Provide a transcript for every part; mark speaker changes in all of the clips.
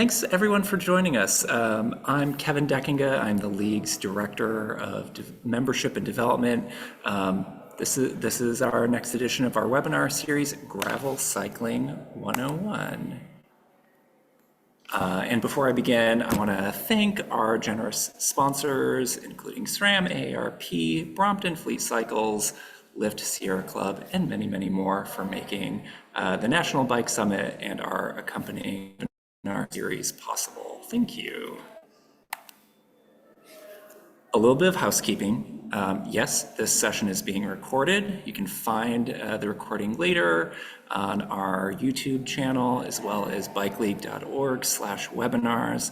Speaker 1: Thanks everyone for joining us. I'm Kevin Deckinga. I'm the League's Director of Membership and Development. This is our next edition of our webinar series, Gravel Cycling 101. And before I begin, I want to thank our generous sponsors, including SRAM, AARP, Brompton Fleet Cycles, Lyft Sierra Club, and many, many more for making the National Bike Summit and our accompanying webinar series possible. Thank you. A little bit of housekeeping. Yes, this session is being recorded. You can find the recording later on our YouTube channel as well as bikeleague.org/webinars.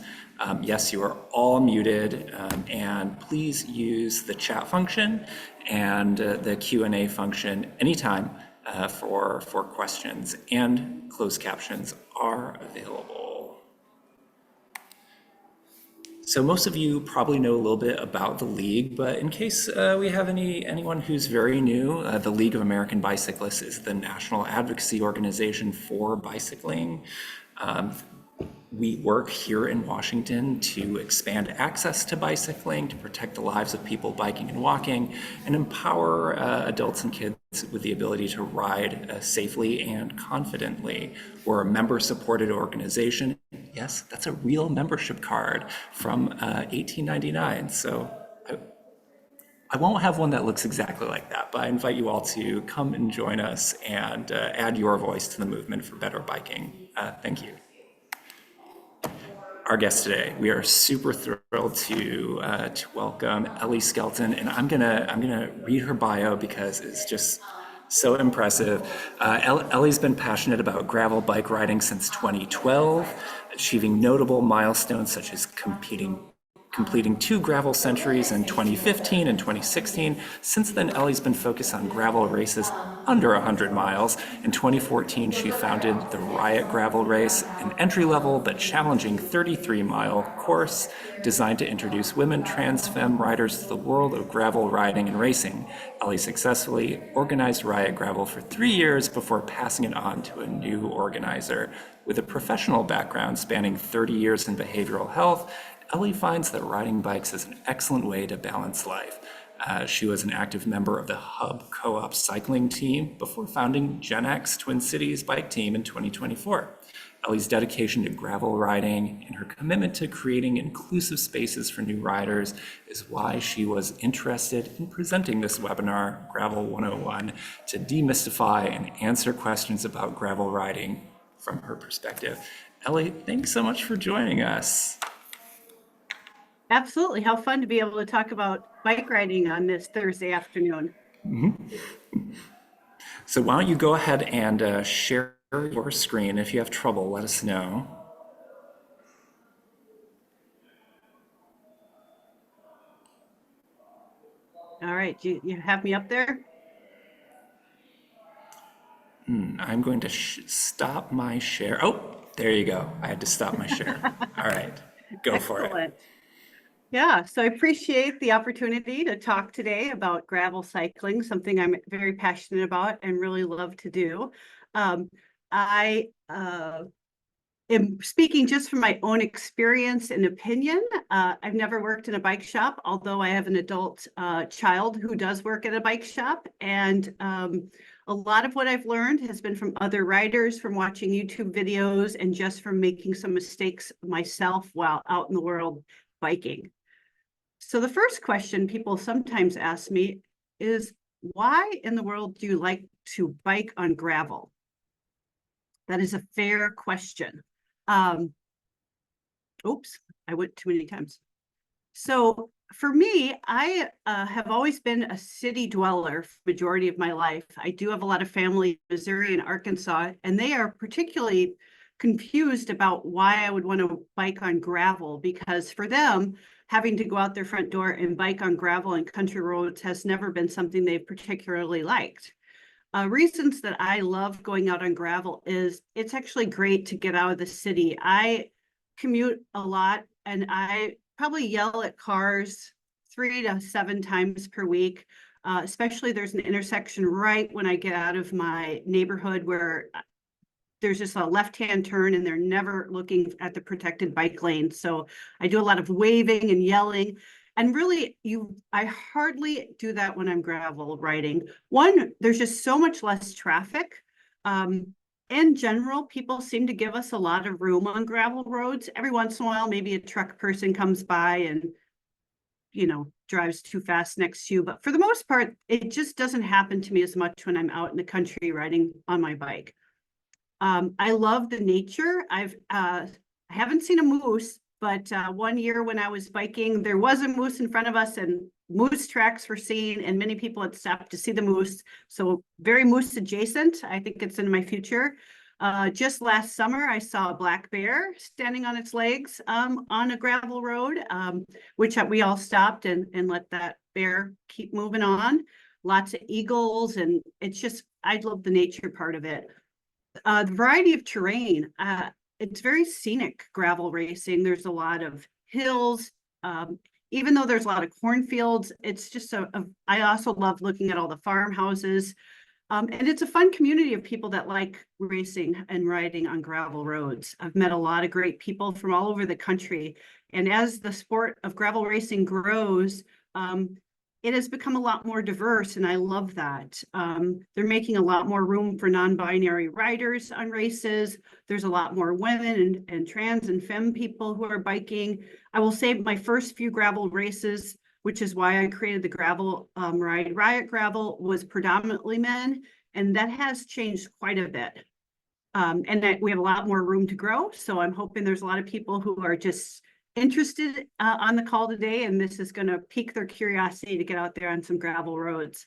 Speaker 1: Yes, you are all muted, and please use the chat function and the Q&A function anytime for questions, and closed captions are available. So most of you probably know a little bit about the League, but in case we have anyone who's very new, the League of American Bicyclists is the national advocacy organization for bicycling. We work here in Washington to expand access to bicycling, to protect the lives of people biking and walking, and empower adults and kids with the ability to ride safely and confidently. We're a member-supported organization. Yes, that's a real membership card from 1899. So I won't have one that looks exactly like that, but I invite you all to come and join us and add your voice to the movement for better biking. Thank you. Our guest today, we are super thrilled to welcome Ellie Skelton, and I'm gonna read her bio because it's just so impressive. Ellie's been passionate about gravel bike riding since 2012, achieving notable milestones such as completing 2 gravel centuries in 2015 and 2016. Since then, Ellie's been focused on gravel races under 100 miles. In 2014, she founded the Riotgrrrravel race, an entry-level but challenging 33-mile course designed to introduce women trans femme riders to the world of gravel riding and racing. Ellie successfully organized Riotgrrrravel for 3 years before passing it on to a new organizer. With a professional background spanning 30 years in behavioral health, Ellie finds that riding bikes is an excellent way to balance life. She was an active member of the Hub Co-op cycling team before founding Gen X Twin Cities bike team in 2024. Ellie's dedication to gravel riding and her commitment to creating inclusive spaces for new riders is why she was interested in presenting this webinar, Gravel 101, to demystify and answer questions about gravel riding from her perspective. Ellie, thanks so much for joining us.
Speaker 2: Absolutely. How fun to be able to talk about bike riding on this Thursday afternoon.
Speaker 1: Mm-hmm. So why don't you go ahead and share your screen. If you have trouble, let us know.
Speaker 2: All right. You have me up there?
Speaker 1: I'm going to stop my share. Oh, there you go. I had to stop my share. All right. Go for it.
Speaker 2: Yeah, so I appreciate the opportunity to talk today about gravel cycling, something I'm very passionate about and really love to do. I am speaking just from my own experience and opinion. I've never worked in a bike shop, although I have an adult child who does work at a bike shop. And a lot of what I've learned has been from other riders, from watching YouTube videos, and just from making some mistakes myself while out in the world biking. So the first question people sometimes ask me is, why in the world do you like to bike on gravel? That is a fair question. Oops, I went too many times. So for me, I have always been a city dweller for the majority of my life. I do have a lot of family in Missouri and Arkansas, and they are particularly confused about why I would want to bike on gravel, because for them, having to go out their front door and bike on gravel and country roads has never been something they've particularly liked. Reasons that I love going out on gravel is it's actually great to get out of the city. I commute a lot, and I probably yell at cars 3 to 7 times per week. Especially there's an intersection right when I get out of my neighborhood where there's just a left-hand turn and they're never looking at the protected bike lane. So I do a lot of waving and yelling. And really, I hardly do that when I'm gravel riding. One, there's just so much less traffic. In general, people seem to give us a lot of room on gravel roads. Every once in a while, maybe a truck person comes by and, drives too fast next to you. But for the most part, it just doesn't happen to me as much when I'm out in the country riding on my bike. I love the nature. I haven't seen a moose, but one year when I was biking, there was a moose in front of us and moose tracks were seen and many people had stopped to see the moose. So very moose adjacent. I think it's in my future. Just last summer, I saw a black bear standing on its legs on a gravel road, which we all stopped and let that bear keep moving on. Lots of eagles, and it's just, I love the nature part of it. The variety of terrain, it's very scenic gravel racing. There's a lot of hills. Even though there's a lot of cornfields, it's just I also love looking at all the farmhouses. And it's a fun community of people that like racing and riding on gravel roads. I've met a lot of great people from all over the country. And as the sport of gravel racing grows, it has become a lot more diverse, and I love that. They're making a lot more room for non-binary riders on races. There's a lot more women and trans and femme people who are biking. I will say my first few gravel races, which is why I created the gravel ride, Riotgrrrravel, was predominantly men, and that has changed quite a bit. And that we have a lot more room to grow. So I'm hoping there's a lot of people who are just interested on the call today, and this is going to pique their curiosity to get out there on some gravel roads.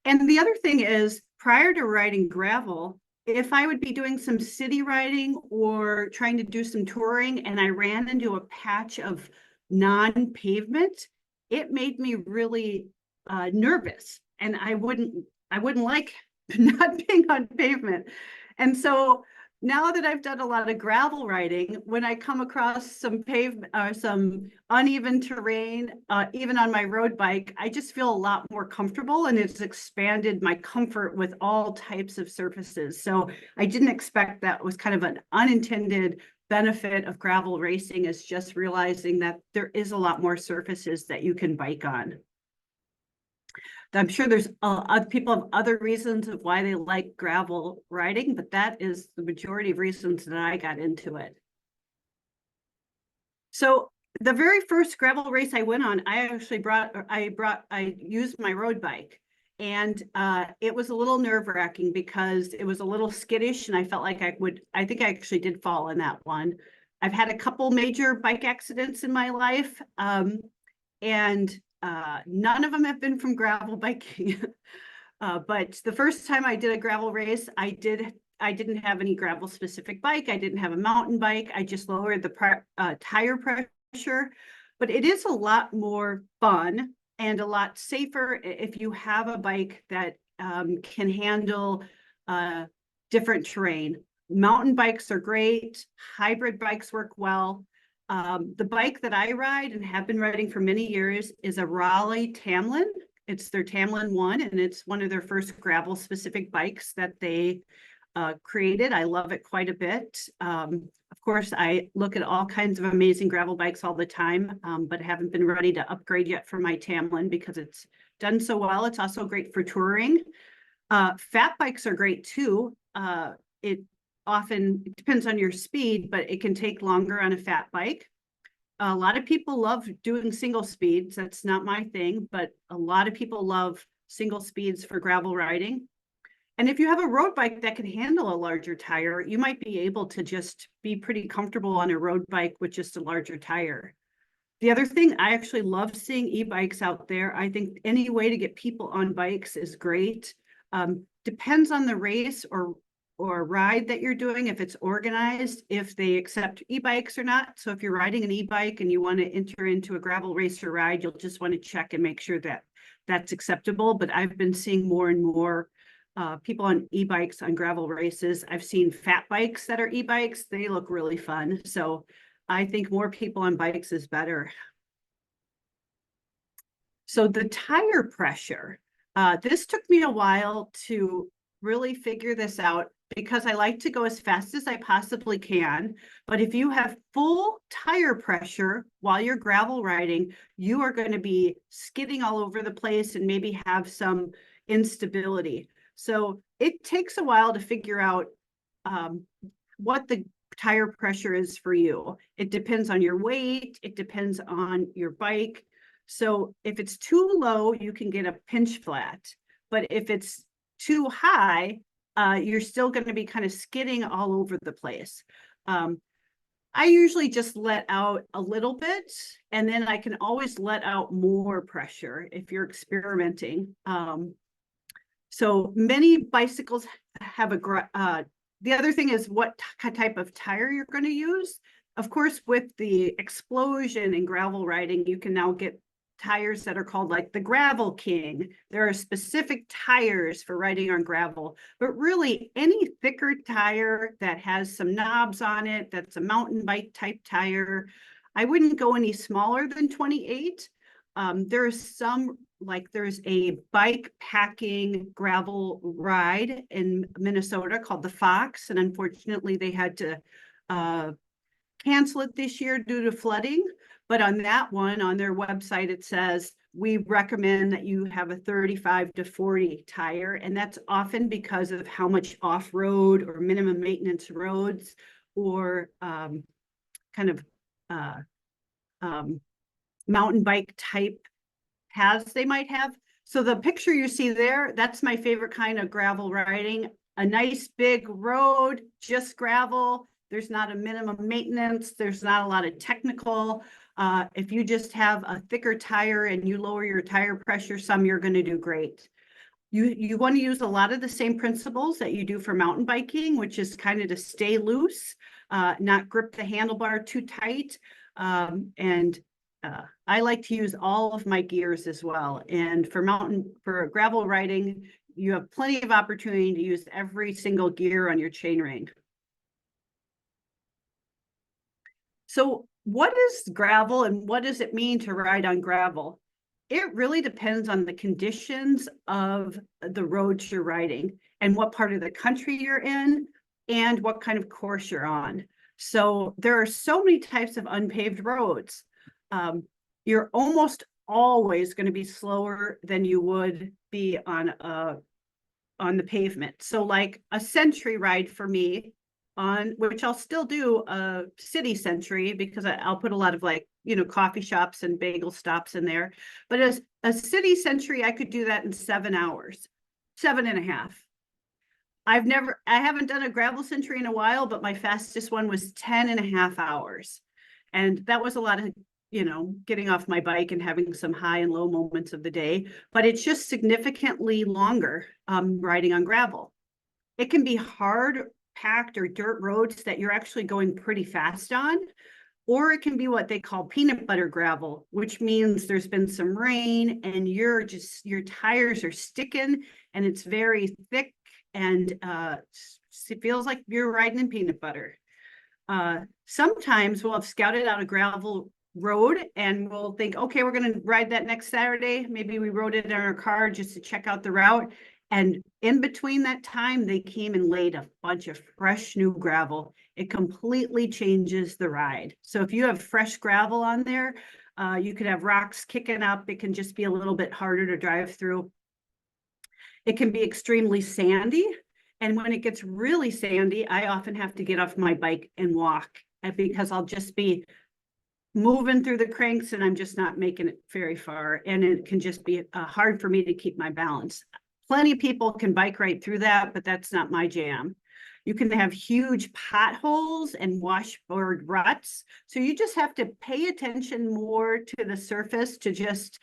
Speaker 2: And the other thing is, prior to riding gravel, if I would be doing some city riding or trying to do some touring and I ran into a patch of non-pavement, it made me really nervous, and I wouldn't like not being on pavement. And so now that I've done a lot of gravel riding, when I come across some pavement or some uneven terrain, even on my road bike, I just feel a lot more comfortable, and it's expanded my comfort with all types of surfaces. So I didn't expect that. Was kind of an unintended benefit of gravel racing, is just realizing that there is a lot more surfaces that you can bike on. I'm sure there's other people have other reasons of why they like gravel riding, but that is the majority of reasons that I got into it. So the very first gravel race I went on, I used my road bike, and it was a little nerve-wracking because it was a little skittish, and I felt like I think I actually did fall in that one. I've had a couple major bike accidents in my life, and none of them have been from gravel biking. But the first time I did a gravel race, I didn't have any gravel specific bike. I didn't have a mountain bike. I just lowered the tire pressure. But it is a lot more fun and a lot safer if you have a bike that can handle different terrain. Mountain bikes are great. Hybrid bikes work well. The bike that I ride and have been riding for many years is a Raleigh Tamlin. It's their Tamlin 1, and it's one of their first gravel specific bikes that they created. I love it quite a bit. Of course, I look at all kinds of amazing gravel bikes all the time, but haven't been ready to upgrade yet for my Tamlin because it's done so well. It's also great for touring. Fat bikes are great too. It often depends on your speed, but it can take longer on a fat bike. A lot of people love doing single speeds. That's not my thing, but a lot of people love single speeds for gravel riding. And if you have a road bike that can handle a larger tire, you might be able to just be pretty comfortable on a road bike with just a larger tire. The other thing, I actually love seeing e-bikes out there. I think any way to get people on bikes is great. Depends on the race or ride that you're doing, if it's organized, if they accept e-bikes or not. So if you're riding an e-bike and you want to enter into a gravel race or ride, you'll just want to check and make sure that that's acceptable. But I've been seeing more and more people on e-bikes on gravel races. I've seen fat bikes that are e-bikes. They look really fun. So I think more people on bikes is better. So the tire pressure, this took me a while to really figure this out. because I like to go as fast as I possibly can. But if you have full tire pressure while you're gravel riding, you are going to be skidding all over the place and maybe have some instability. So it takes a while to figure out what the tire pressure is for you. It depends on your weight. It depends on your bike. So if it's too low, you can get a pinch flat. But if it's too high, you're still going to be kind of skidding all over the place. I usually just let out a little bit, and then I can always let out more pressure if you're experimenting. So many bicycles have the other thing is what type of tire you're going to use. Of course, with the explosion in gravel riding, you can now get tires that are called like the Gravel King. There are specific tires for riding on gravel, but really any thicker tire that has some knobs on it, that's a mountain bike type tire. I wouldn't go any smaller than 28. There's a bike packing gravel ride in Minnesota called the Fox, and unfortunately they had to cancel it this year due to flooding. But on that one, on their website, it says, we recommend that you have a 35 to 40 tire. And that's often because of how much off-road or minimum maintenance roads or mountain bike type paths they might have. So the picture you see there, that's my favorite kind of gravel riding. A nice big road, just gravel. There's not a minimum maintenance. There's not a lot of technical. If you just have a thicker tire and you lower your tire pressure some, you're going to do great. You want to use a lot of the same principles that you do for mountain biking, which is kind of to stay loose, not grip the handlebar too tight. I like to use all of my gears as well. And for gravel riding, you have plenty of opportunity to use every single gear on your chainring. So what is gravel and what does it mean to ride on gravel? It really depends on the conditions of the roads you're riding and what part of the country you're in and what kind of course you're on. So there are so many types of unpaved roads. You're almost always going to be slower than you would be on the pavement. So like a century ride for me, on which I'll still do a city century because I'll put a lot of coffee shops and bagel stops in there. But as a city century, I could do that in 7 hours, 7.5. I haven't done a gravel century in a while, but my fastest one was 10.5 hours. And that was a lot of, getting off my bike and having some high and low moments of the day, but it's just significantly longer riding on gravel. It can be hard packed or dirt roads that you're actually going pretty fast on, or it can be what they call peanut butter gravel, which means there's been some rain and your tires are sticking and it's very thick and it feels like you're riding in peanut butter. Sometimes we'll have scouted out a gravel road and we'll think, okay, we're going to ride that next Saturday. Maybe we rode it in our car just to check out the route. And in between that time, they came and laid a bunch of fresh new gravel. It completely changes the ride. So if you have fresh gravel on there, you could have rocks kicking up. It can just be a little bit harder to drive through. It can be extremely sandy. And when it gets really sandy, I often have to get off my bike and walk because I'll just be moving through the cranks and I'm just not making it very far. And it can just be hard for me to keep my balance. Plenty of people can bike right through that, but that's not my jam. You can have huge potholes and washboard ruts. So you just have to pay attention more to the surface to just,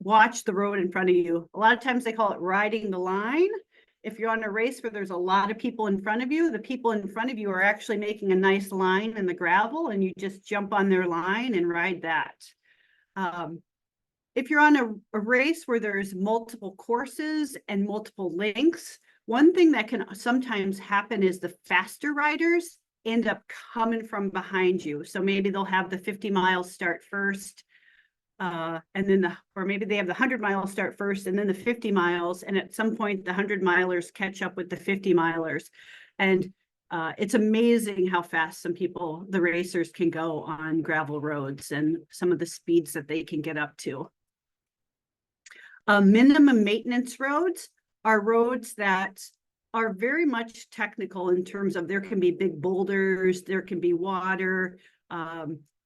Speaker 2: watch the road in front of you. A lot of times they call it riding the line. If you're on a race where there's a lot of people in front of you, the people in front of you are actually making a nice line in the gravel and you just jump on their line and ride that. If you're on a race where there's multiple courses and multiple lengths, one thing that can sometimes happen is the faster riders end up coming from behind you. So maybe they'll have the 50 miles start first, and then or maybe they have the 100-mile start first and then the 50 miles. And at some point, the 100-milers catch up with the 50-milers. And it's amazing how fast the racers can go on gravel roads and some of the speeds that they can get up to. Minimum maintenance roads are roads that are very much technical in terms of there can be big boulders, there can be water.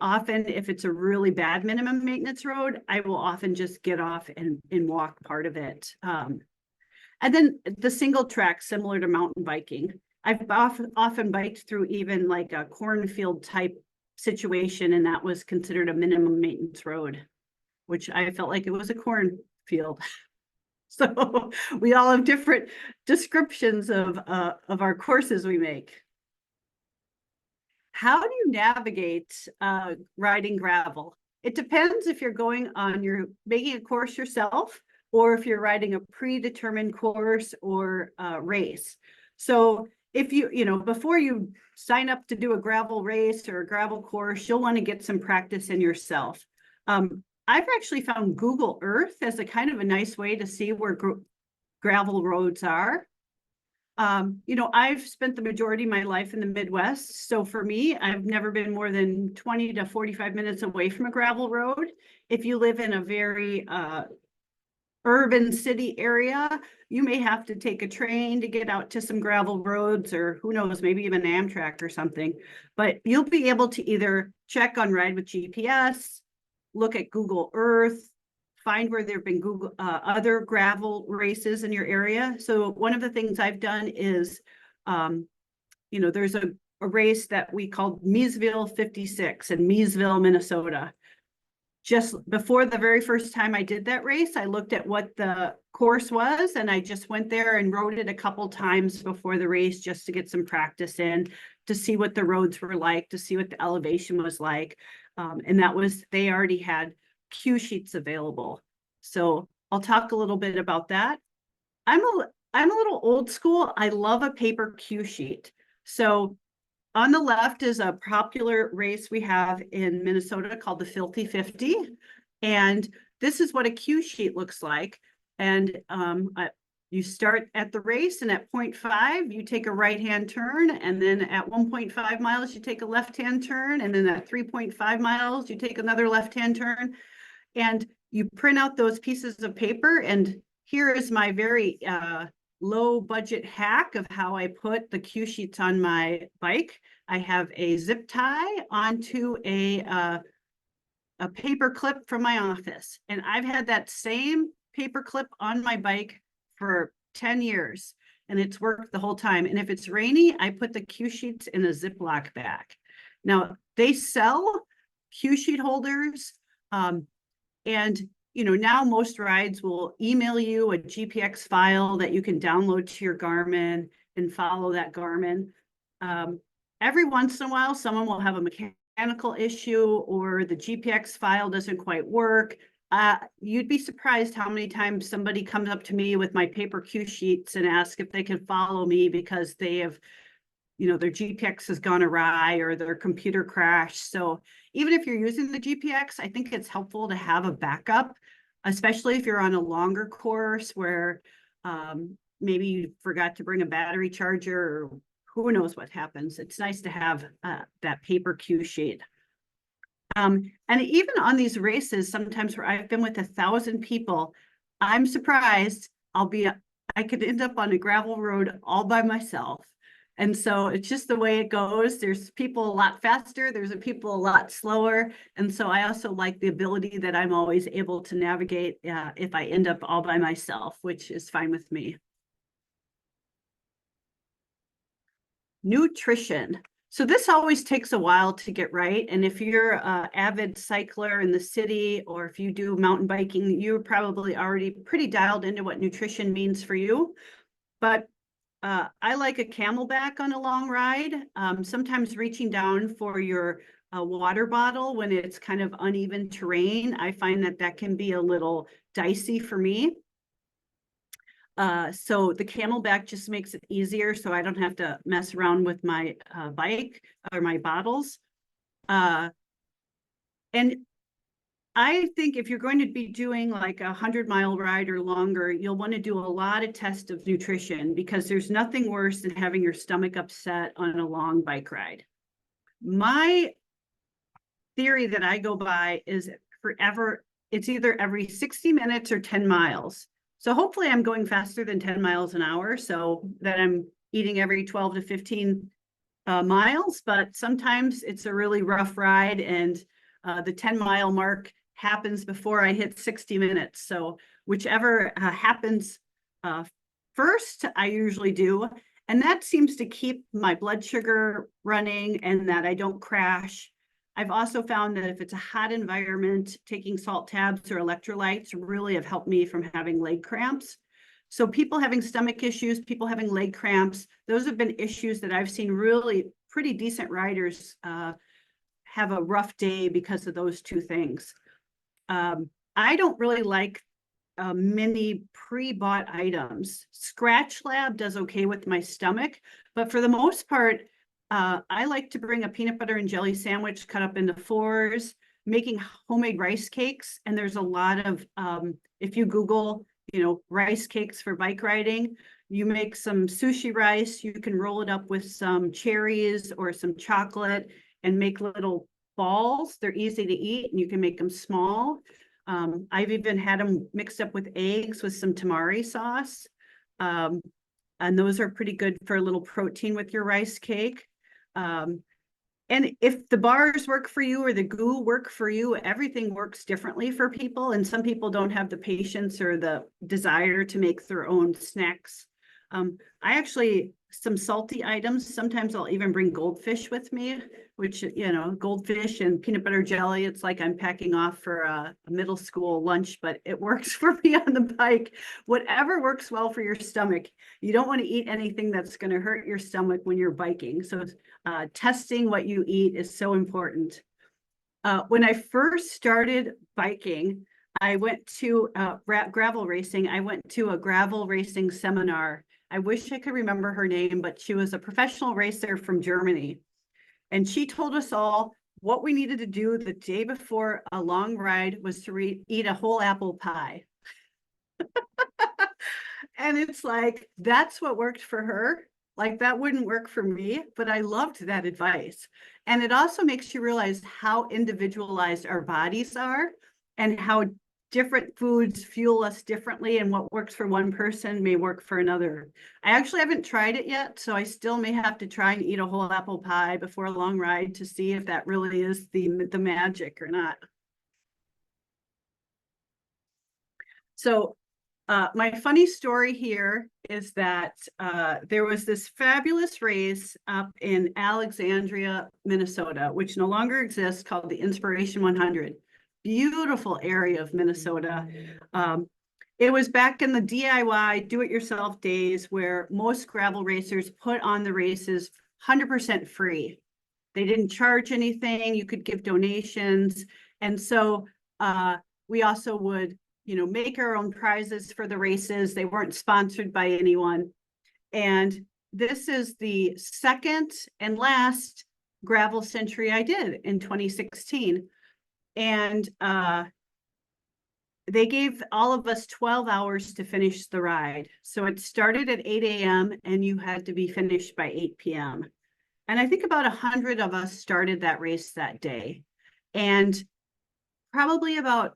Speaker 2: Often, if it's a really bad minimum maintenance road, I will often just get off and walk part of it. And then the single track, similar to mountain biking. I've often biked through even like a cornfield type situation, and that was considered a minimum maintenance road, which I felt like it was a cornfield. So we all have different descriptions of our courses we make. How do you navigate riding gravel? It depends if you're making a course yourself or if you're riding a predetermined course or race. So if before you sign up to do a gravel race or a gravel course, you'll want to get some practice in yourself. I've actually found Google Earth as a kind of a nice way to see where gravel roads are. I've spent the majority of my life in the Midwest. So for me, I've never been more than 20 to 45 minutes away from a gravel road. If you live in a very urban city area, you may have to take a train to get out to some gravel roads, or who knows, maybe even Amtrak or something. But you'll be able to either check on Ride with GPS, look at Google Earth, find where there have been other gravel races in your area. So one of the things I've done is, there's a race that we called Meesville 56 in Meesville, Minnesota. Just before the very first time I did that race, I looked at what the course was, and I just went there and rode it a couple times before the race just to get some practice in, to see what the roads were like, to see what the elevation was like. And they already had cue sheets available. So I'll talk a little bit about that. I'm a little old school. I love a paper cue sheet. So on the left is a popular race we have in Minnesota called the Filthy 50. And this is what a cue sheet looks like. And you start at the race, and at 0.5, you take a right-hand turn. And then at 1.5 miles, you take a left-hand turn. And then at 3.5 miles, you take another left-hand turn. And you print out those pieces of paper. And here is my very low budget hack of how I put the cue sheets on my bike. I have a zip tie onto a paper clip from my office. And I've had that same paper clip on my bike for 10 years, and it's worked the whole time. And if it's rainy, I put the cue sheets in a Ziploc bag. Now, they sell cue sheet holders, and now most rides will email you a GPX file that you can download to your Garmin and follow that Garmin. Every once in a while, someone will have a mechanical issue or the GPX file doesn't quite work. You'd be surprised how many times somebody comes up to me with my paper cue sheets and asks if they can follow me because they have, their GPX has gone awry or their computer crashed. So even if you're using the GPX, I think it's helpful to have a backup, especially if you're on a longer course where maybe you forgot to bring a battery charger, or who knows what happens. It's nice to have that paper cue sheet. And even on these races, sometimes where I've been with 1,000 people, I'm surprised I could end up on a gravel road all by myself. And so it's just the way it goes. There's people a lot faster, there's people a lot slower. And so I also like the ability that I'm always able to navigate if I end up all by myself, which is fine with me. Nutrition. So this always takes a while to get right. And if you're an avid cycler in the city, or if you do mountain biking, you're probably already pretty dialed into what nutrition means for you. But I like a Camelback on a long ride. Sometimes reaching down for your water bottle when it's kind of uneven terrain, I find that can be a little dicey for me. So the Camelback just makes it easier, so I don't have to mess around with my bike or my bottles. And I think if you're going to be doing like a 100-mile ride or longer, you'll want to do a lot of tests of nutrition, because there's nothing worse than having your stomach upset on a long bike ride. My theory that I go by is it's either every 60 minutes or 10 miles. So hopefully I'm going faster than 10 miles an hour, so that I'm eating every 12 to 15 miles, but sometimes it's a really rough ride, and the 10-mile mark happens before I hit 60 minutes. So whichever happens first, I usually do. And that seems to keep my blood sugar running and that I don't crash. I've also found that if it's a hot environment, taking salt tabs or electrolytes really have helped me from having leg cramps. So people having stomach issues, people having leg cramps, those have been issues that I've seen really pretty decent riders have a rough day because of those two things. I don't really like many pre-bought items. Scratch Lab does okay with my stomach, but for the most part, I like to bring a peanut butter and jelly sandwich cut up into fours, making homemade rice cakes. And there's a lot of, if you Google, rice cakes for bike riding, you make some sushi rice, you can roll it up with some cherries or some chocolate and make little balls. They're easy to eat and you can make them small. I've even had them mixed up with eggs with some tamari sauce. And those are pretty good for a little protein with your rice cake. And if the bars work for you or the goo work for you, everything works differently for people. And some people don't have the patience or the desire to make their own snacks. I actually, some salty items, sometimes I'll even bring goldfish with me, which, goldfish and peanut butter jelly. It's like I'm packing off for a middle school lunch, but it works for me on the bike. Whatever works well for your stomach. You don't want to eat anything that's going to hurt your stomach when you're biking. So testing what you eat is so important. When I first started biking, I went to gravel racing. I went to a gravel racing seminar. I wish I could remember her name, but she was a professional racer from Germany. And she told us all what we needed to do the day before a long ride was to eat a whole apple pie. And it's like, that's what worked for her. Like that wouldn't work for me, but I loved that advice. And it also makes you realize how individualized our bodies are and how different foods fuel us differently, and what works for one person may work for another. I actually haven't tried it yet, so I still may have to try and eat a whole apple pie before a long ride to see if that really is the magic or not. So my funny story here is that there was this fabulous race up in Alexandria, Minnesota, which no longer exists, called the Inspiration 100. Beautiful area of Minnesota. It was back in the DIY, do-it-yourself days where most gravel racers put on the races 100% free. They didn't charge anything. You could give donations. And so we also would make our own prizes for the races. They weren't sponsored by anyone. And this is the second and last gravel century I did in 2016. And they gave all of us 12 hours to finish the ride. So it started at 8 a.m. and you had to be finished by 8 p.m. And I think about 100 of us started that race that day. And probably about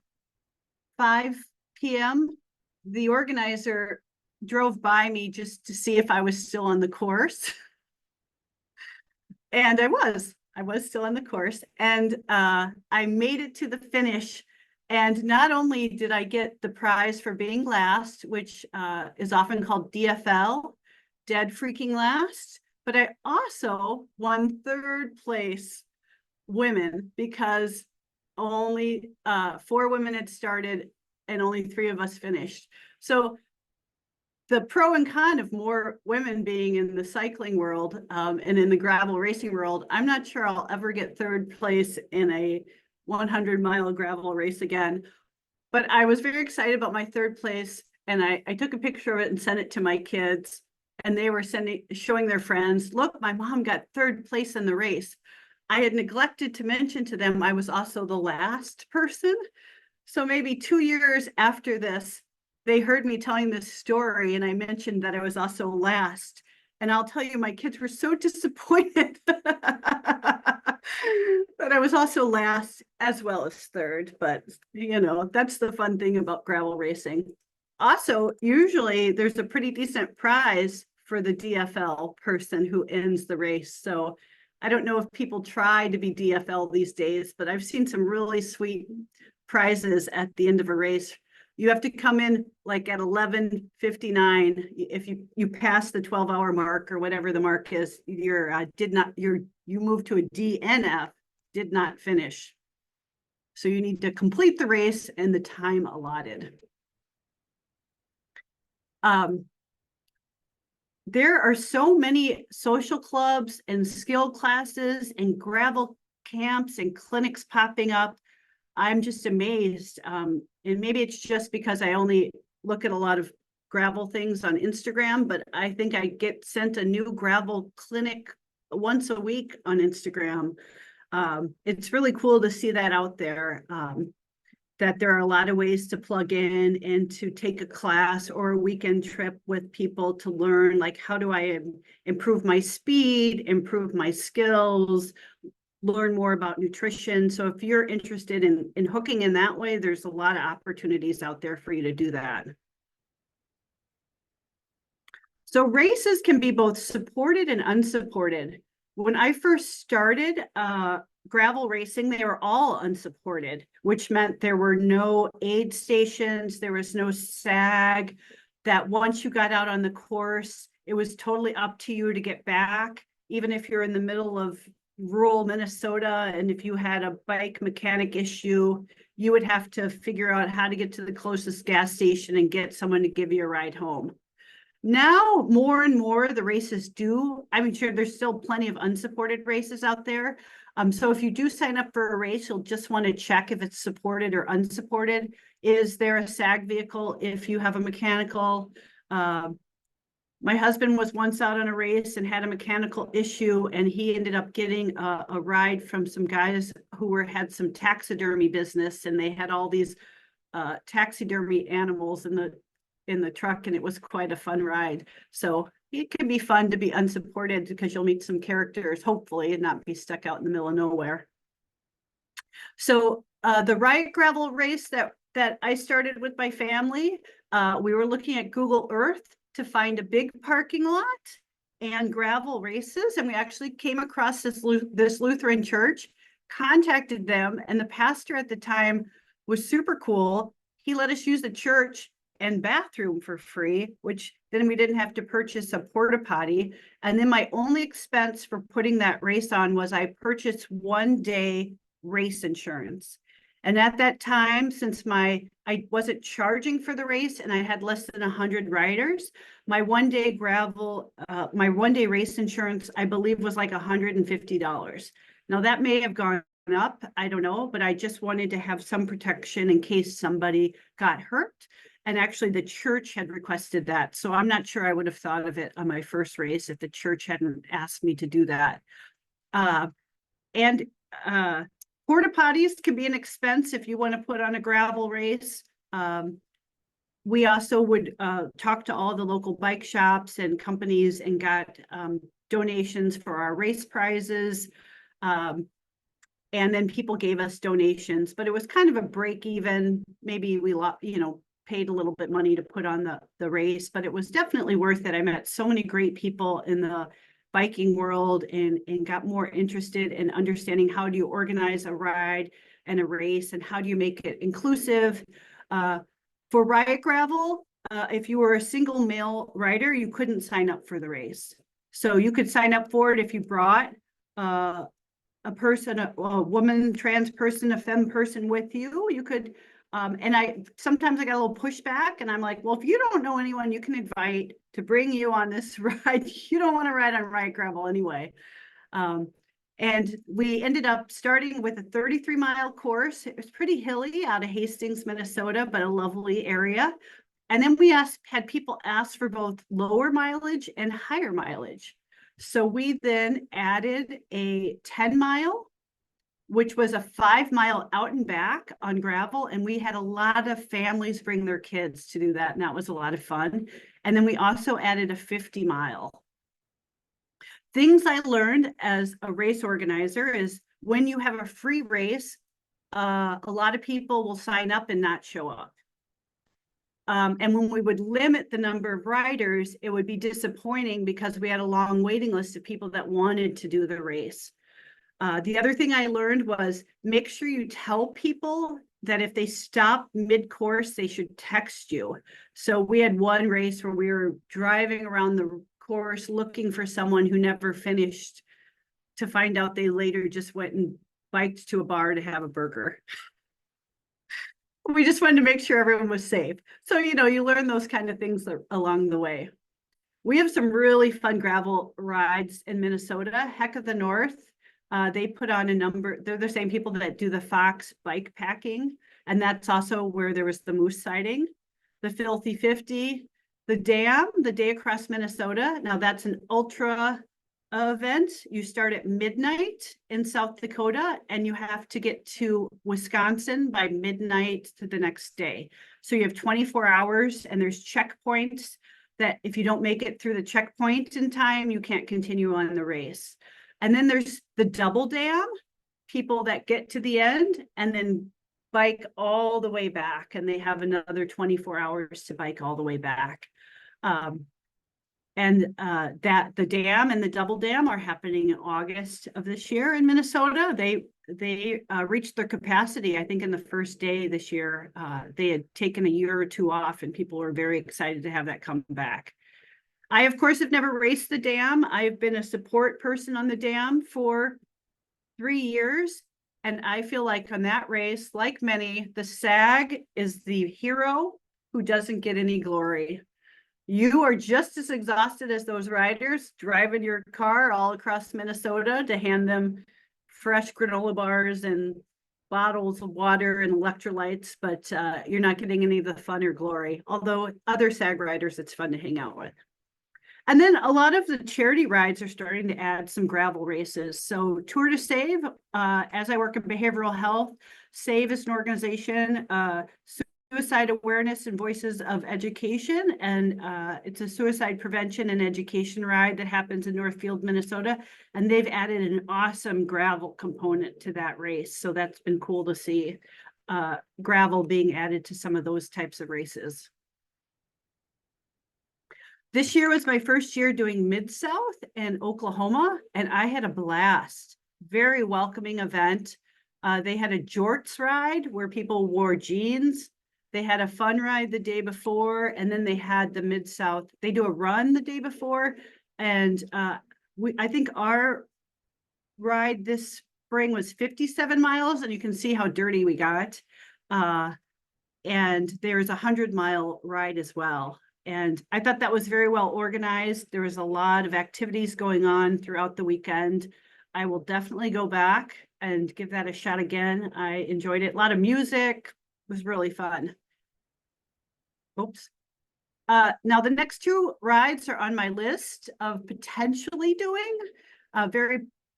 Speaker 2: 5 p.m., the organizer drove by me just to see if I was still on the course. And I was still on the course. And I made it to the finish. And not only did I get the prize for being last, which is often called DFL, dead freaking last, but I also won third place women, because only 4 women had started and only 3 of us finished. So the pro and con of more women being in the cycling world and in the gravel racing world, I'm not sure I'll ever get third place in a 100-mile gravel race again. But I was very excited about my third place, and I took a picture of it and sent it to my kids, and they were showing their friends, look, my mom got third place in the race. I had neglected to mention to them I was also the last person. So maybe 2 years after this, they heard me telling this story, and I mentioned that I was also last. And I'll tell you, my kids were so disappointed that I was also last as well as third. But, that's the fun thing about gravel racing. Also, usually there's a pretty decent prize for the DFL person who ends the race. So I don't know if people try to be DFL these days, but I've seen some really sweet prizes at the end of a race. You have to come in like at 11:59. If you pass the 12-hour mark or whatever the mark is, you move to a DNF, did not finish. So you need to complete the race and the time allotted. There are so many social clubs and skill classes and gravel camps and clinics popping up. I'm just amazed. And maybe it's just because I only look at a lot of gravel things on Instagram, but I think I get sent a new gravel clinic once a week on Instagram. It's really cool to see that out there, that there are a lot of ways to plug in and to take a class or a weekend trip with people to learn, like, how do I improve my speed, improve my skills, learn more about nutrition. So if you're interested in hooking in that way, there's a lot of opportunities out there for you to do that. So races can be both supported and unsupported. When I first started gravel racing, they were all unsupported, which meant there were no aid stations, there was no SAG, that once you got out on the course, it was totally up to you to get back, even if you're in the middle of rural Minnesota, and if you had a bike mechanic issue, you would have to figure out how to get to the closest gas station and get someone to give you a ride home. Now, more and more, the races do. I mean, sure, there's still plenty of unsupported races out there. So if you do sign up for a race, you'll just want to check if it's supported or unsupported. Is there a SAG vehicle if you have a mechanical? My husband was once out on a race and had a mechanical issue, and he ended up getting a ride from some guys who had some taxidermy business, and they had all these taxidermy animals in the truck, and it was quite a fun ride. So it can be fun to be unsupported because you'll meet some characters, hopefully, and not be stuck out in the middle of nowhere. So the Riotgrrrravel race that I started with my family, we were looking at Google Earth to find a big parking lot and gravel races, and we actually came across this Lutheran church, contacted them, and the pastor at the time was super cool. He let us use the church and bathroom for free, which then we didn't have to purchase a porta potty. And then my only expense for putting that race on was I purchased 1-day race insurance. And at that time, since I wasn't charging for the race and I had less than 100 riders, my 1-day my 1-day race insurance, I believe, was like $150. Now that may have gone up, I don't know, but I just wanted to have some protection in case somebody got hurt. And actually the church had requested that. So I'm not sure I would have thought of it on my first race if the church hadn't asked me to do that. Porta potties can be an expense if you want to put on a gravel race. We also would talk to all the local bike shops and companies and got donations for our race prizes. And then people gave us donations, but it was kind of a break even. Maybe we paid a little bit money to put on the race, but it was definitely worth it. I met so many great people in the biking world and got more interested in understanding how do you organize a ride and a race and how do you make it inclusive. For Riotgrrrravel, if you were a single male rider, you couldn't sign up for the race. So you could sign up for it if you brought a person, a woman, trans person, a femme person with you. You could, and sometimes I got a little pushback, and I'm like, well, if you don't know anyone you can invite to bring you on this ride, you don't want to ride on Riotgrrrravel anyway. And we ended up starting with a 33-mile course. It was pretty hilly out of Hastings, Minnesota, but a lovely area. And then we had people ask for both lower mileage and higher mileage. So we then added a 10-mile, which was a 5-mile out and back on gravel. And we had a lot of families bring their kids to do that. And that was a lot of fun. And then we also added a 50-mile. Things I learned as a race organizer is when you have a free race, a lot of people will sign up and not show up. And when we would limit the number of riders, it would be disappointing because we had a long waiting list of people that wanted to do the race. The other thing I learned was make sure you tell people that if they stop mid-course, they should text you. So we had one race where we were driving around the course looking for someone who never finished, to find out they later just went and biked to a bar to have a burger. We just wanted to make sure everyone was safe. So, you learn those kind of things along the way. We have some really fun gravel rides in Minnesota. Heck of the North, they put on a number. They're the same people that do the Fox bike packing. And that's also where there was the moose sighting. The Filthy 50, the Dam, the Day Across Minnesota. Now that's an ultra event. You start at midnight in South Dakota and you have to get to Wisconsin by midnight to the next day. So you have 24 hours and there's checkpoints that if you don't make it through the checkpoint in time, you can't continue on the race. And then there's the Double Dam, people that get to the end and then bike all the way back, and they have another 24 hours to bike all the way back. That the dam and the Double Dam are happening in August of this year in Minnesota. They reached their capacity, I think, in the first day this year. They had taken a year or two off, and people were very excited to have that come back. I, of course, have never raced the dam. I've been a support person on the dam for 3 years. And I feel like on that race, like many, the SAG is the hero who doesn't get any glory. You are just as exhausted as those riders driving your car all across Minnesota to hand them fresh granola bars and bottles of water and electrolytes, but you're not getting any of the fun or glory. Although other SAG riders, it's fun to hang out with. And then a lot of the charity rides are starting to add some gravel races. So Tour to Save, as I work in behavioral health, SAVE is an organization, Suicide Awareness and Voices of Education. And it's a suicide prevention and education ride that happens in Northfield, Minnesota. And they've added an awesome gravel component to that race. So that's been cool to see gravel being added to some of those types of races. This year was my first year doing Mid-South in Oklahoma, and I had a blast. Very welcoming event. They had a jorts ride where people wore jeans. They had a fun ride the day before, and then they had the Mid-South. They do a run the day before, and I think our ride this spring was 57 miles, and you can see how dirty we got. And there's a 100-mile ride as well. And I thought that was very well organized. There was a lot of activities going on throughout the weekend. I will definitely go back and give that a shot again. I enjoyed it. A lot of music. It was really fun. Oops. Now the next two rides are on my list of potentially doing.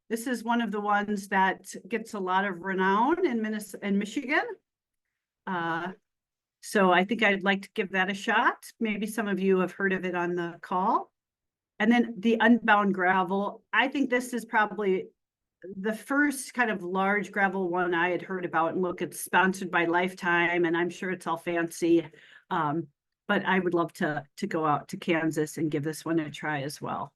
Speaker 2: This is one of the ones that gets a lot of renown in Michigan. So I think I'd like to give that a shot. Maybe some of you have heard of it on the call. And then the Unbound Gravel. I think this is probably the first kind of large gravel one I had heard about. And look, it's sponsored by Lifetime, and I'm sure it's all fancy. But I would love to go out to Kansas and give this one a try as well.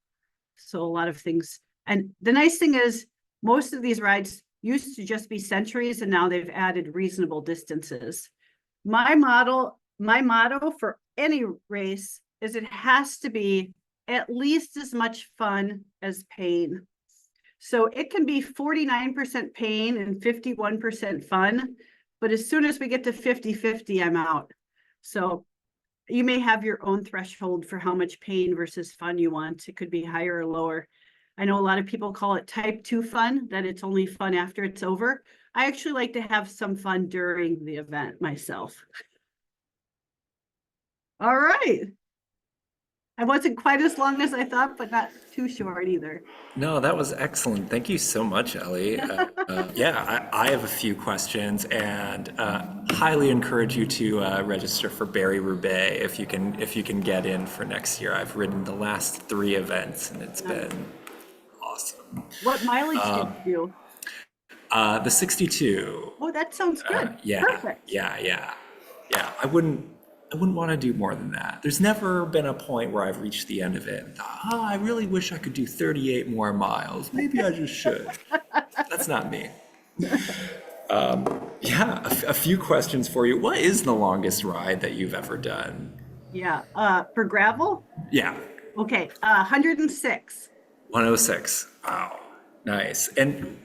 Speaker 2: So a lot of things. And the nice thing is most of these rides used to just be centuries, and now they've added reasonable distances. My motto for any race is it has to be at least as much fun as pain. So it can be 49% pain and 51% fun, but as soon as we get to 50-50, I'm out. So you may have your own threshold for how much pain versus fun you want. It could be higher or lower. I know a lot of people call it type 2 fun, that it's only fun after it's over. I actually like to have some fun during the event myself. All right. I wasn't quite as long as I thought, but not too short either.
Speaker 1: No, that was excellent. Thank you so much, Ellie. Yeah, I have a few questions, and highly encourage you to register for Barry Roubaix if you can get in for next year. I've ridden the last three events, and it's
Speaker 2: Nice.
Speaker 1: been awesome.
Speaker 2: What mileage did you do?
Speaker 1: The 62.
Speaker 2: Oh, that sounds good.
Speaker 1: Yeah,
Speaker 2: Perfect.
Speaker 1: yeah, yeah, yeah. I wouldn't want to do more than that. There's never been a point where I've reached the end of it and thought, oh, I really wish I could do 38 more miles. Maybe I just should. That's not me. Yeah, a few questions for you. What is the longest ride that you've ever done?
Speaker 2: Yeah. For gravel?
Speaker 1: Yeah,
Speaker 2: Okay. 106.
Speaker 1: 106. Wow, nice. And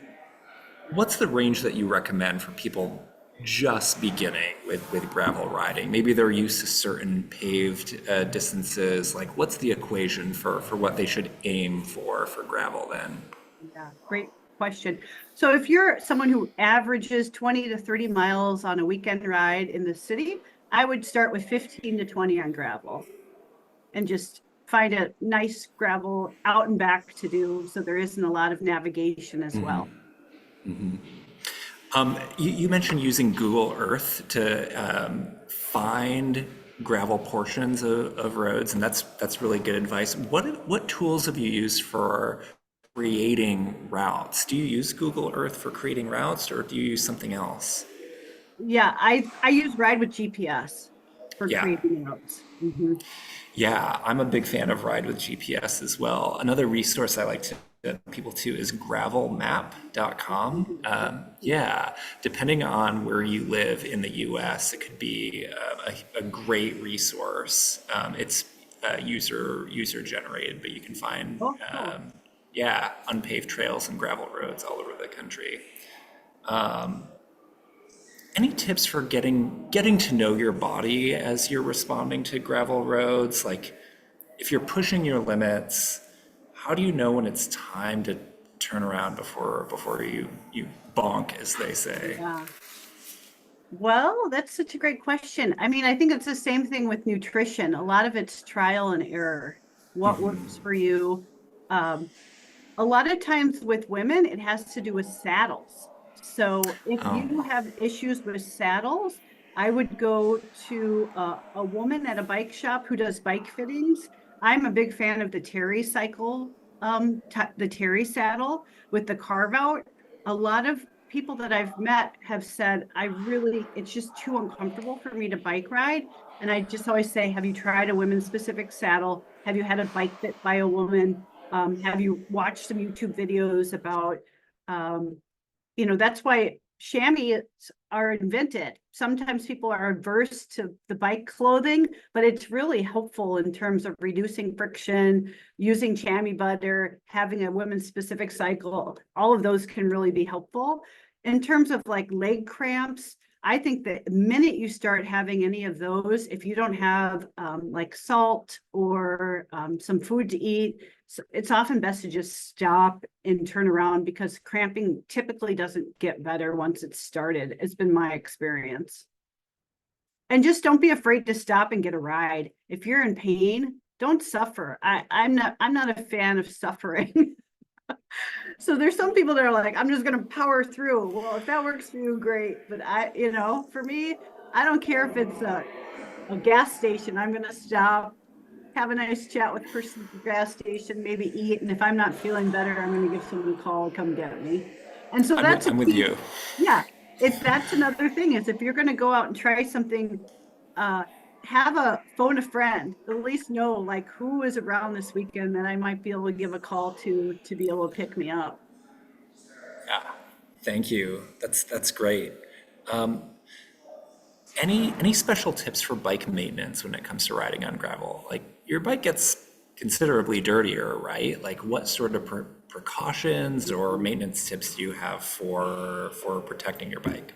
Speaker 1: what's the range that you recommend for people just beginning with gravel riding? Maybe they're used to certain paved distances. Like, what's the equation for what they should aim for gravel then?
Speaker 2: Yeah, great question. So if you're someone who averages 20 to 30 miles on a weekend ride in the city, I would start with 15 to 20 on gravel and just find a nice gravel out and back to do so there isn't a lot of navigation as well.
Speaker 1: You mentioned using Google Earth to find gravel portions of roads, and that's really good advice. What tools have you used for creating routes? Do you use Google Earth for creating routes, or do you use something else?
Speaker 2: Yeah, I use Ride with GPS for
Speaker 1: Yeah.
Speaker 2: creating routes. Mhm.
Speaker 1: Yeah, I'm a big fan of Ride with GPS as well. Another resource I like to get people to is gravelmap.com. Yeah, depending on where you live in the US, it could be a great resource. It's user generated, but you can find
Speaker 2: Oh, cool.
Speaker 1: yeah, unpaved trails and gravel roads all over the country. Any tips for getting to know your body as you're responding to gravel roads? Like, if you're pushing your limits, how do you know when it's time to turn around before you bonk, as they say?
Speaker 2: Yeah. Well, that's such a great question. I mean, I think it's the same thing with nutrition. A lot of it's trial and error. What works for you? Um, a lot of times with women, it has to do with saddles. So if
Speaker 1: Oh,
Speaker 2: you have issues with saddles, I would go to a woman at a bike shop who does bike fittings. I'm a big fan of the Terry cycle, the Terry saddle with the carve out. A lot of people that I've met have said, it's just too uncomfortable for me to bike ride. And I just always say, have you tried a women's specific saddle? Have you had a bike fit by a woman? Have you watched some YouTube videos about, um, that's why chamois are invented. Sometimes people are averse to the bike clothing, but it's really helpful in terms of reducing friction, using chamois butter, having a women's specific cycle. All of those can really be helpful. In terms of like leg cramps, I think that the minute you start having any of those, if you don't have like salt or some food to eat, so it's often best to just stop and turn around because cramping typically doesn't get better once it's started. It's been my experience. And just don't be afraid to stop and get a ride. If you're in pain, don't suffer. I'm not a fan of suffering. So there's some people that are like, I'm just gonna power through. Well, if that works for you, great. But for me, I don't care if it's a gas station. I'm gonna stop, have a nice chat with the person at the gas station, maybe eat. And if I'm not feeling better, I'm going to give someone a call, come get me. And so
Speaker 1: I'm with,
Speaker 2: that's a
Speaker 1: I'm with
Speaker 2: key.
Speaker 1: you.
Speaker 2: Yeah. That's another thing is if you're going to go out and try something, uh, have a phone a friend, at least know like who is around this weekend that I might be able to give a call to be able to pick me up.
Speaker 1: Yeah, thank you. That's great. Any special tips for bike maintenance when it comes to riding on gravel? Like, your bike gets considerably dirtier, right? Like, what sort of precautions or maintenance tips do you have for protecting your bike?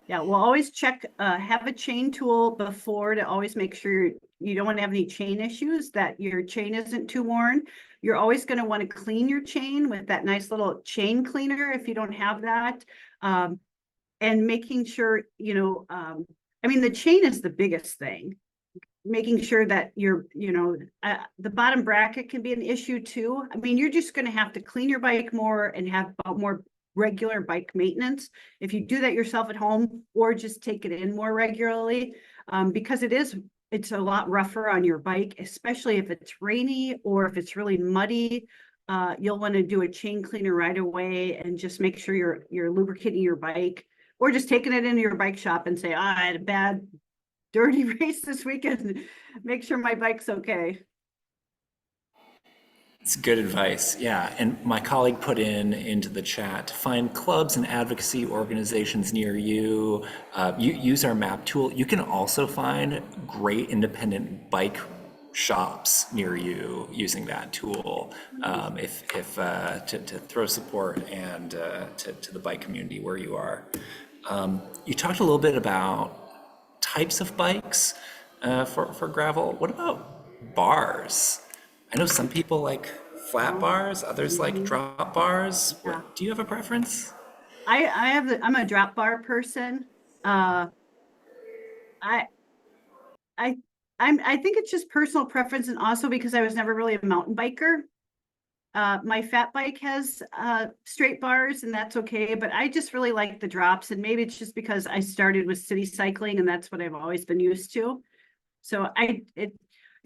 Speaker 2: Yeah, we'll always check, have a chain tool before to always make sure you don't want to have any chain issues, that your chain isn't too worn. You're always going to want to clean your chain with that nice little chain cleaner if you don't have that. And making sure, I mean, the chain is the biggest thing. making sure that the bottom bracket can be an issue too. I mean, you're just going to have to clean your bike more and have more regular bike maintenance if you do that yourself at home, or just take it in more regularly, because it's a lot rougher on your bike, especially if it's rainy or if it's really muddy. You'll want to do a chain cleaner right away and just make sure you're lubricating your bike, or just taking it into your bike shop and say, I had a bad dirty race this weekend. Make sure my bike's okay.
Speaker 1: It's good advice. Yeah. And my colleague put into the chat to find clubs and advocacy organizations near you. You use our map tool. You can also find great independent bike shops near you using that tool. If to throw support and to the bike community where you are. You talked a little bit about types of bikes for gravel. What about bars? I know some people like flat bars, others like
Speaker 2: Mhm.
Speaker 1: drop bars.
Speaker 2: Yeah.
Speaker 1: Do you have a preference?
Speaker 2: I'm a drop bar person. Uh, I, I, I think it's just personal preference, and also because I was never really a mountain biker. My fat bike has straight bars, and that's okay, but I just really like the drops, and maybe it's just because I started with city cycling and that's what I've always been used to. So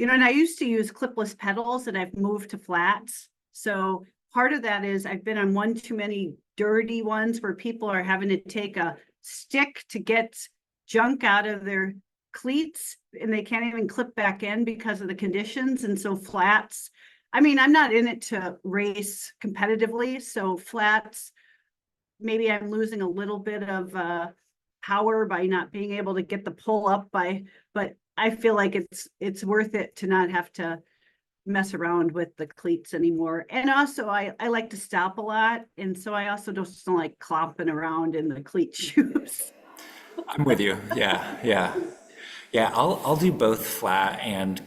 Speaker 2: and I used to use clipless pedals, and I've moved to flats. So part of that is I've been on one too many dirty ones where people are having to take a stick to get junk out of their cleats, and they can't even clip back in because of the conditions. And so flats, I mean, I'm not in it to race competitively. So flats, maybe I'm losing a little bit of power by not being able to get the pull up but I feel like it's worth it to not have to mess around with the cleats anymore. And also I like to stop a lot. And so I also don't like clomping around in the cleat shoes.
Speaker 1: I'm with you. Yeah, yeah, yeah. I'll do both flat and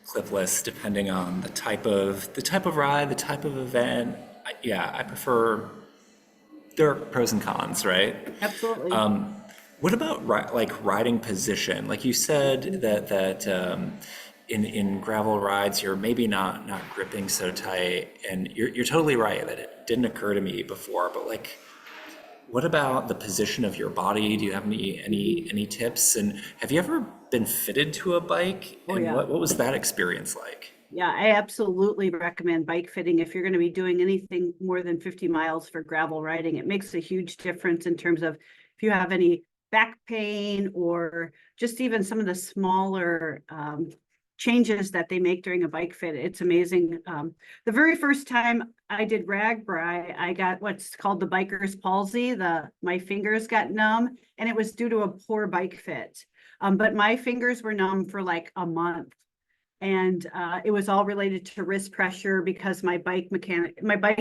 Speaker 1: clipless depending on the type of ride, the type of event. Yeah, I prefer. There are pros and cons, right?
Speaker 2: Absolutely.
Speaker 1: What about like riding position? Like you said that in gravel rides you're maybe not gripping so tight, and you're totally right that it didn't occur to me before. But like, what about the position of your body? Do you have any tips? And have you ever been fitted to a bike?
Speaker 2: Oh
Speaker 1: And
Speaker 2: yeah.
Speaker 1: what was that experience like?
Speaker 2: Yeah, I absolutely recommend bike fitting if you're going to be doing anything more than 50 miles for gravel riding. It makes a huge difference in terms of if you have any back pain, or just even some of the smaller changes that they make during a bike fit. It's amazing. The very first time I did Ragbri, I got what's called the biker's palsy. My fingers got numb, and it was due to a poor bike fit. But my fingers were numb for like a month, and it was all related to wrist pressure because my bike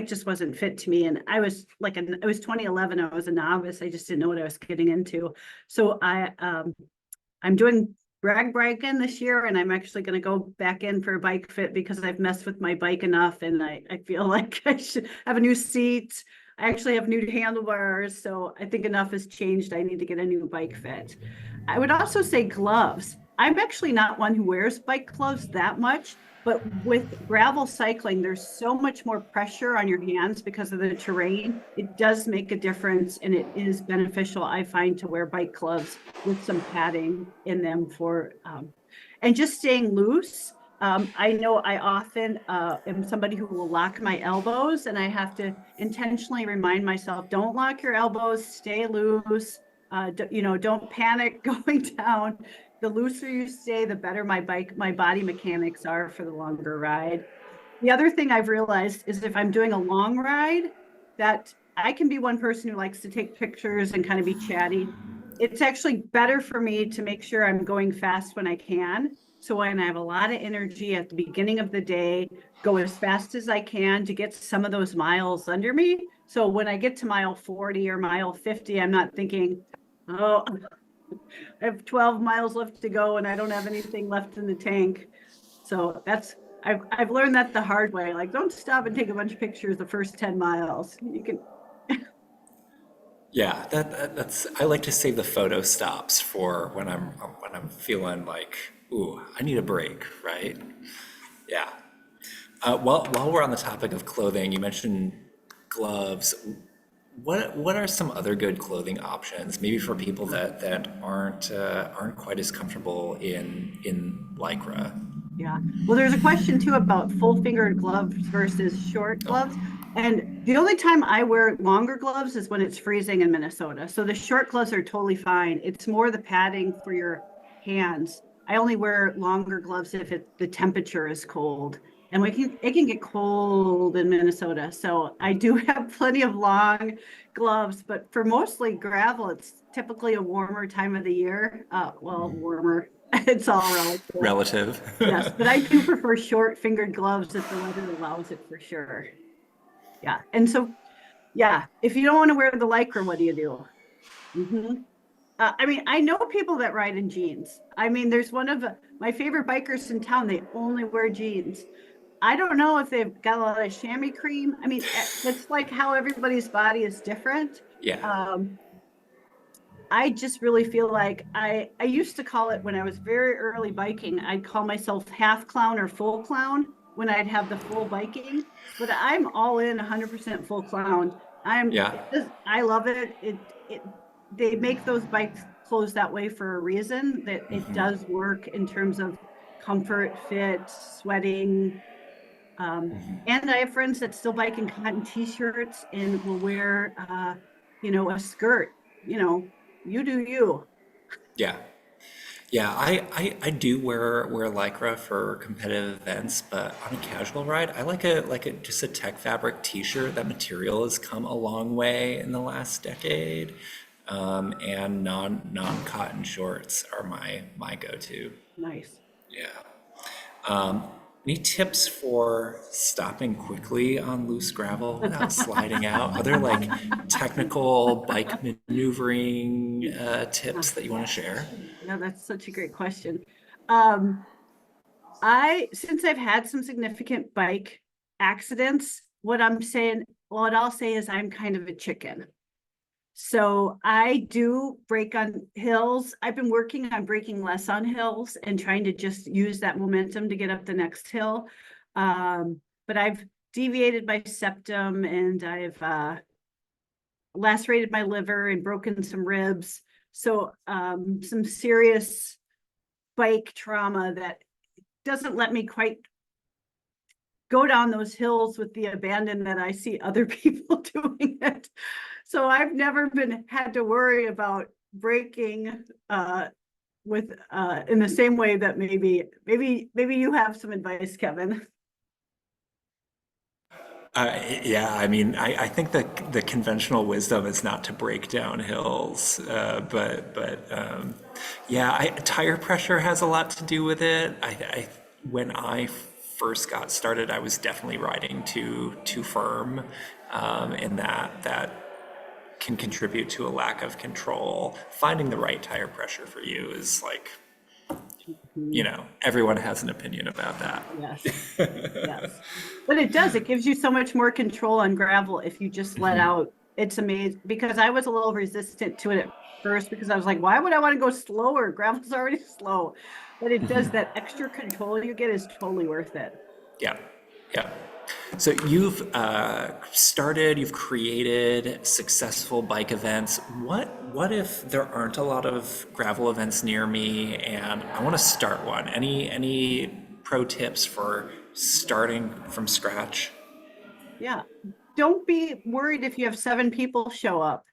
Speaker 2: just wasn't fit to me. And it was 2011, I was a novice, I just didn't know what I was getting into. So I'm doing Ragbri again this year, and I'm actually going to go back in for a bike fit because I've messed with my bike enough, and I feel like I should have a new seat. I actually have new handlebars, so I think enough has changed. I need to get a new bike fit. I would also say gloves. I'm actually not one who wears bike gloves that much, but with gravel cycling, there's so much more pressure on your hands because of the terrain. It does make a difference, and it is beneficial, I find, to wear bike gloves with some padding in them and just staying loose. I know I often am somebody who will lock my elbows, and I have to intentionally remind myself, don't lock your elbows, stay loose. Don't panic going down. The looser you stay, the better my body mechanics are for the longer ride. The other thing I've realized is if I'm doing a long ride, that I can be one person who likes to take pictures and kind of be chatty. It's actually better for me to make sure I'm going fast when I can. So when I have a lot of energy at the beginning of the day, go as fast as I can to get some of those miles under me. So when I get to mile 40 or mile 50, I'm not thinking, oh, I have 12 miles left to go and I don't have anything left in the tank. So I've learned that the hard way. Like, don't stop and take a bunch of pictures the first 10 miles. You can.
Speaker 1: Yeah, that's. I like to save the photo stops for when I'm feeling like Ooh, I need a break, right? Yeah. While we're on the topic of clothing, you mentioned gloves. What are some other good clothing options, maybe for people that aren't quite as comfortable in lycra?
Speaker 2: Yeah. Well, there's a question too about full fingered gloves versus short
Speaker 1: Oh,
Speaker 2: gloves. And the only time I wear longer gloves is when it's freezing in Minnesota. So the short gloves are totally fine. It's more the padding for your hands. I only wear longer gloves if the temperature is cold. And it can get cold in Minnesota. So I do have plenty of long gloves, but for mostly gravel, it's typically a warmer time of the year. Well, warmer. It's all relative.
Speaker 1: relative.
Speaker 2: Yes, but I do prefer short fingered gloves if the weather allows it for sure. Yeah. And so, yeah, if you don't want to wear the lycra, what do you do? Mhm. I mean, I know people that ride in jeans. I mean, there's one of my favorite bikers in town. They only wear jeans. I don't know if they've got a lot of chamois cream. I mean, it's like how everybody's body is different.
Speaker 1: Yeah.
Speaker 2: Um, I just really feel like I used to call it when I was very early biking, I'd call myself half clown or full clown when I'd have the full biking, but I'm all in 100% full clown.
Speaker 1: Yeah.
Speaker 2: I love it. They make those bike clothes that way for a reason, that it does work in terms of comfort, fit, sweating. And I have friends that still bike in cotton t-shirts and will wear a skirt, you know, you do you.
Speaker 1: Yeah. Yeah, I do wear lycra for competitive events, but on a casual ride, I like a just a tech fabric t-shirt. That material has come a long way in the last decade, and non-cotton shorts are my go-to.
Speaker 2: Nice.
Speaker 1: Yeah. Any tips for stopping quickly on loose gravel without sliding out? Are there like technical bike maneuvering tips that you want to share?
Speaker 2: Yeah, that's such a great question. Um, since I've had some significant bike accidents, what I'll say is I'm kind of a chicken. So I do brake on hills. I've been working on braking less on hills and trying to just use that momentum to get up the next hill. But I've deviated my septum and I've lacerated my liver and broken some ribs. So some serious bike trauma that doesn't let me quite go down those hills with the abandon that I see other people doing it. So I've never been had to worry about braking with in the same way that maybe you have some advice, Kevin.
Speaker 1: Yeah, I mean, I think that the conventional wisdom is not to break down hills, but yeah, tire pressure has a lot to do with it. When I first got started, I was definitely riding too firm, and that can contribute to a lack of control. Finding the right tire pressure for you is like, everyone has an opinion about that.
Speaker 2: Yes. Yes. But it does, it gives you so much more control on gravel if you just let out. It's amazing because I was a little resistant to it at first because I was like, why would I want to go slower? Gravel's already slow. But it does, that extra control you get is totally worth it.
Speaker 1: Yeah, yeah. So you've created successful bike events. What if there aren't a lot of gravel events near me and I want to start one? Any pro tips for starting from scratch?
Speaker 2: Yeah. Don't be worried if you have 7 people show up.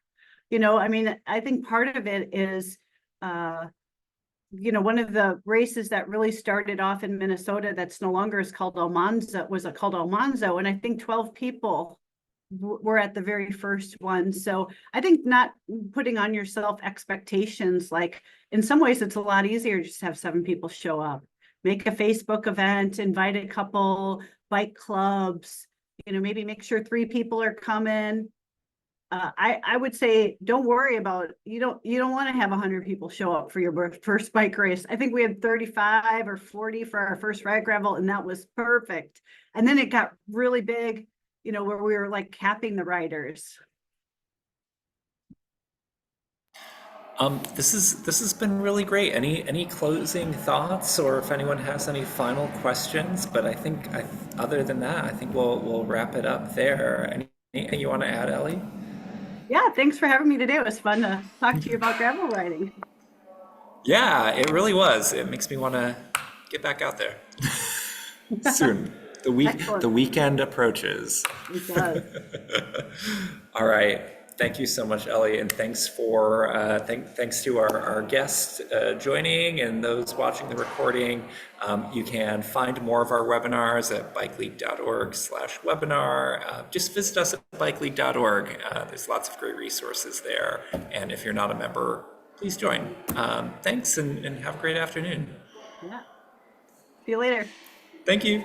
Speaker 2: I mean, I think part of it is uh one of the races that really started off in Minnesota that's no longer is called Almanza was called Almanzo, and I think 12 people were at the very first one. So I think not putting on yourself expectations, like in some ways it's a lot easier to just have 7 people show up. Make a Facebook event, invite a couple bike clubs, maybe make sure 3 people are coming. I would say don't worry about, you don't want to have 100 people show up for your first bike race. I think we had 35 or 40 for our first Riotgrrrravel, and that was perfect. And then it got really big, where we were like capping the riders.
Speaker 1: This has been really great. Any closing thoughts, or if anyone has any final questions? But other than that, I think we'll wrap it up there. Anything you want to add, Ellie?
Speaker 2: Yeah, thanks for having me today. It was fun to talk to you about gravel riding.
Speaker 1: Yeah, it really was. It makes me want to get back out there soon. The
Speaker 2: Excellent.
Speaker 1: weekend approaches.
Speaker 2: It does.
Speaker 1: All right. Thank you so much, Ellie, and thanks to our guests joining and those watching the recording. You can find more of our webinars at bikeleague.org/webinar. Just visit us at bikeleague.org. There's lots of great resources there, and if you're not a member, please join. Thanks, and have a great afternoon.
Speaker 2: Yeah. See you later.
Speaker 1: Thank you.